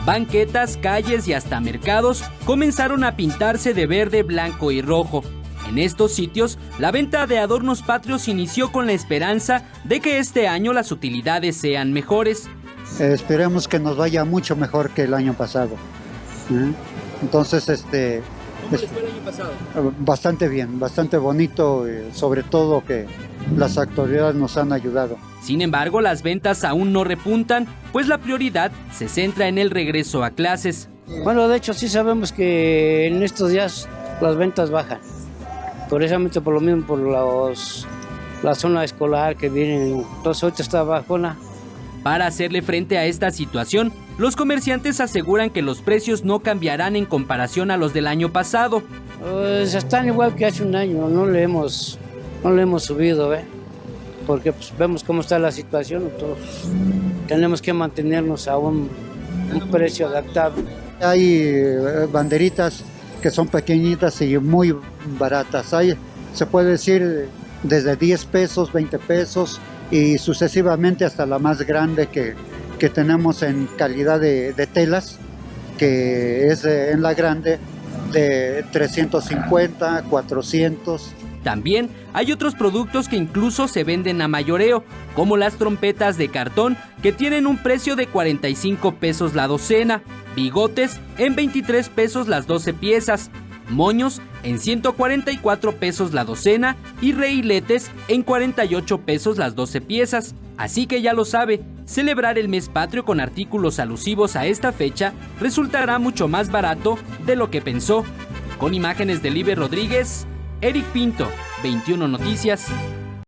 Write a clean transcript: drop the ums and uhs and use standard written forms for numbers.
Banquetas, calles y hasta mercados comenzaron a pintarse de verde, blanco y rojo. En estos sitios, la venta de adornos patrios inició con la esperanza de que este año las utilidades sean mejores. Esperemos que nos vaya mucho mejor que el año pasado. Entonces, ¿Cómo fue el año pasado? Bastante bien, bastante bonito, sobre todo que las autoridades nos han ayudado. Sin embargo, las ventas aún no repuntan, pues la prioridad se centra en el regreso a clases. Bueno, de hecho sí sabemos que en estos días las ventas bajan, precisamente por lo mismo, por la zona escolar que vienen, entonces ahorita está bajona. Para hacerle frente a esta situación, los comerciantes aseguran que los precios no cambiarán en comparación a los del año pasado. Pues están igual que hace un año, no le hemos subido, porque pues vemos cómo está la situación, entonces tenemos que mantenernos a un precio adaptable. Hay banderitas que son pequeñitas y muy baratas. Hay, se puede decir, desde 10 pesos, 20 pesos y sucesivamente hasta la más grande que tenemos en calidad de telas, que es en la grande de 350, 400. También hay otros productos que incluso se venden a mayoreo, como las trompetas de cartón, que tienen un precio de 45 pesos la docena, bigotes en 23 pesos las 12 piezas, moños en 144 pesos la docena y reiletes en 48 pesos las 12 piezas. Así que ya lo sabe, celebrar el mes patrio con artículos alusivos a esta fecha resultará mucho más barato de lo que pensó. Con imágenes de Liber Rodríguez, Eric Pinto, 21 Noticias.